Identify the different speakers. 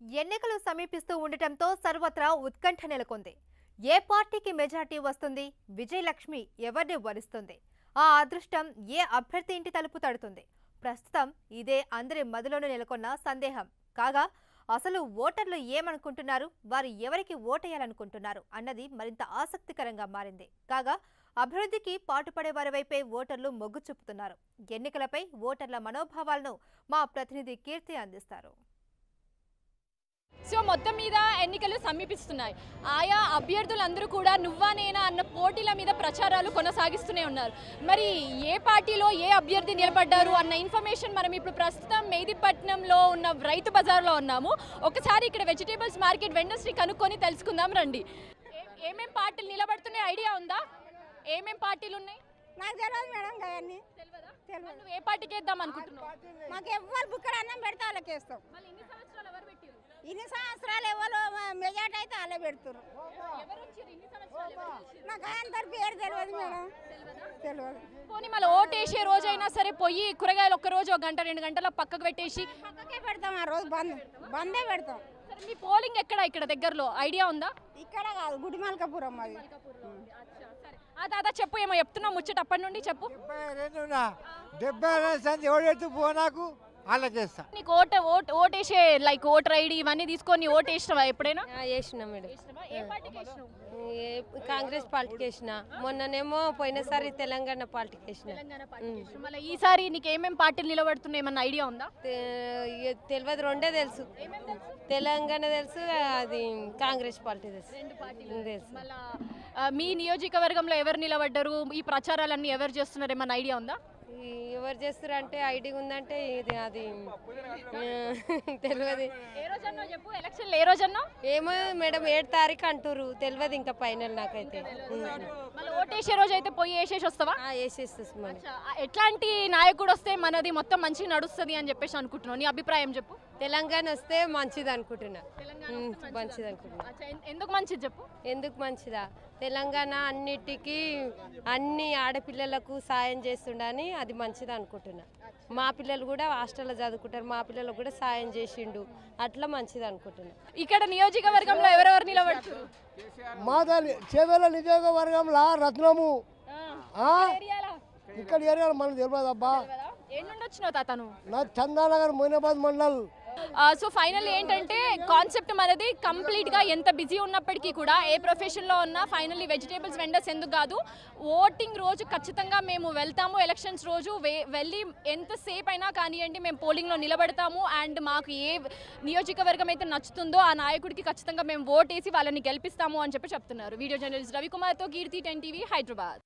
Speaker 1: ఎన్నికలు సమీపిస్తూ ఉండటంతో సర్వత్రా ఉత్కంఠ నెలకొంది. ఏ పార్టీకి మెజారిటీ వస్తుంది, విజయలక్ష్మి ఎవరిని వరిస్తుంది, ఆ అదృష్టం ఏ అభ్యర్థి ఇంటి తలుపు తడుతుంది? ప్రస్తుతం ఇదే అందరి మదిలోనూ నెలకొన్న సందేహం. కాగా అసలు ఓటర్లు ఏమనుకుంటున్నారు, వారు ఎవరికి ఓటేయాలనుకుంటున్నారు అన్నది మరింత ఆసక్తికరంగా మారింది. కాగా అభివృద్ధికి పాటుపడే వారి వైపే ఓటర్లు మొగ్గు చూపుతున్నారు. ఎన్నికలపై ఓటర్ల మనోభావాలను మా ప్రతినిధి కీర్తి అందిస్తారు.
Speaker 2: సో మొత్తం మీద ఎన్నికలు సమీపిస్తున్నాయి. ఆయా అభ్యర్థులందరూ కూడా నువ్వా నేనా అన్న పోటీల మీద ప్రచారాలు కొనసాగిస్తూనే ఉన్నారు. మరి ఏ పార్టీలో ఏ అభ్యర్థి నిలబడ్డారు అన్న ఇన్ఫర్మేషన్ మనం ఇప్పుడు ప్రస్తుతం మెహదీపట్నంలో ఉన్న రైతు బజార్లో ఉన్నాము. ఒకసారి ఇక్కడ వెజిటేబుల్స్ మార్కెట్ వెండర్స్ని కనుక్కొని తెలుసుకుందాం రండి. ఏమేం పార్టీలు నిలబడుతున్నాయి ఐడియా ఉందా? ఏమేం పార్టీలు ఉన్నాయి?
Speaker 3: నాకు తెలియదు మేడం. అవన్నీ
Speaker 2: తెలియదు. నువ్వు ఏ పార్టీకి వేద్దాం అనుకుంటున్నావు?
Speaker 3: మాకు ఎవరు బుక్కడ అన్నం పెడితే వాళ్ళకి వేస్తాం. ఇన్ని సంవత్సరాలు ఎవరు మెజార్టీ అయితే వాళ్ళే పెడుతున్నారు. నాకు అందరి పేరు తెలియదు మేడం. తెలియదు.
Speaker 2: పోనీ మళ్ళీ ఓటేసే రోజైనా సరే పోయి కూరగాయలు ఒక్క రోజు 1 గంట 2 గంటల పక్కకు పెట్టేసి
Speaker 3: పక్కకే పెడతాం. ఆ రోజు బందే పెడతాం.
Speaker 2: సరే మీ పోలింగ్ ఎక్కడ? ఇక్కడ దగ్గరలో ఐడియా ఉందా?
Speaker 3: ఇక్కడ కాదు, గుడిమల్కాపురం అది.
Speaker 2: ఆ దాదా చెప్పు, ఏమో చెప్తున్నావు ముచ్చట అప్పటి నుండి చెప్పు.
Speaker 4: 72 నాకు అలాగేస్తా.
Speaker 2: నీకు ఓటేసే లైక్ ఓటర్ ఐడి ఇవన్నీ తీసుకొని ఓటేసినావా ఎప్పుడైనా?
Speaker 5: వేసిన మేడం.
Speaker 2: ఏ పార్టీకి వేసినావు?
Speaker 5: కాంగ్రెస్ పార్టీకి వేసిన. మొన్ననేమో పోయినసారి తెలంగాణ పార్టీకి వేసిన.
Speaker 2: మళ్ళీ ఈసారి నీకు ఏమేం పార్టీలు నిలబడుతున్నాయి ఏమన్నా ఐడియా ఉందా?
Speaker 5: తెలియదు, రెండే తెలుసు. తెలంగాణ తెలుసు, అది కాంగ్రెస్ పార్టీ తెలుసు.
Speaker 2: మళ్ళా మీ నియోజకవర్గంలో ఎవరు నిలబడ్డారు, ఈ ప్రచారాలన్నీ ఎవరు చేస్తున్నారు ఏమన్నా ఐడియా ఉందా?
Speaker 5: ఎవరు చేస్తారు అంటే ఐడి ఉందంటే ఇది అది తెలియదు.
Speaker 2: ఏ రోజన్నా చెప్పు, ఎలక్షన్లు ఏ రోజన్నా?
Speaker 5: ఏమో మేడం, 7 తారీఖు అంటారు, తెలియదు ఇంకా ఫైనల్ నాకైతే.
Speaker 2: మళ్ళీ ఓటేసే రోజు అయితే పోయి వేసేసి వస్తావా?
Speaker 5: వేసేస్తుంది మేడం.
Speaker 2: ఎట్లాంటి నాయకుడు వస్తే మనది మొత్తం మంచిగా నడుస్తుంది అని చెప్పేసి అనుకుంటున్నావు? నీ అభిప్రాయం చెప్పు.
Speaker 5: తెలంగాణ వస్తే మంచిది అనుకుంటున్నా. మంచిది అనుకుంటున్నా.
Speaker 2: ఎందుకు మంచిది చెప్పు?
Speaker 5: ఎందుకు మంచిదా? తెలంగాణ అన్నిటికీ అన్ని ఆడపిల్లలకు సాయం చేస్తుండని అది మంచిది అనుకుంటున్నా. మా పిల్లలు కూడా హాస్టల్లో చదువుకుంటారు, మా పిల్లలకు కూడా సాయం చేసిండు, అట్లా మంచిది అనుకుంటున్నా.
Speaker 2: ఇక్కడ నియోజకవర్గంలో ఎవరెవరు నిలబడుతున్నారు?
Speaker 4: మాదాలి చేవేల నియోజకవర్గంలో రత్నము ఇక్కడ ఏరియాలో మనకు తెలియదు అబ్బా.
Speaker 2: ఏ నుండి వచ్చినావు తాతను?
Speaker 4: నా చందానగర్ మొయినాబాద్ మండల్.
Speaker 2: సో ఫైనల్ ఏంటంటే కాన్సెప్ట్ మనది కంప్లీట్గా ఎంత బిజీ ఉన్నప్పటికీ కూడా ఏ ప్రొఫెషన్లో ఉన్నా ఫైనల్లీ వెజిటేబుల్స్ వెండర్స్ ఎందుకు కాదు, ఓటింగ్ రోజు ఖచ్చితంగా మేము వెళ్తాము. ఎలక్షన్స్ రోజు వెళ్ళి ఎంతసేపు అయినా కానివ్వండి మేము పోలింగ్లో నిలబడతాము. అండ్ మాకు ఏ నియోజకవర్గం అయితే నచ్చుతుందో ఆ నాయకుడికి ఖచ్చితంగా మేము ఓటేసి వాళ్ళని గెలిపిస్తాము అని చెప్పి చెప్తున్నారు. వీడియో జర్నలిస్ట్ రవికుమార్తో కీర్తి, 10 TV, హైదరాబాద్.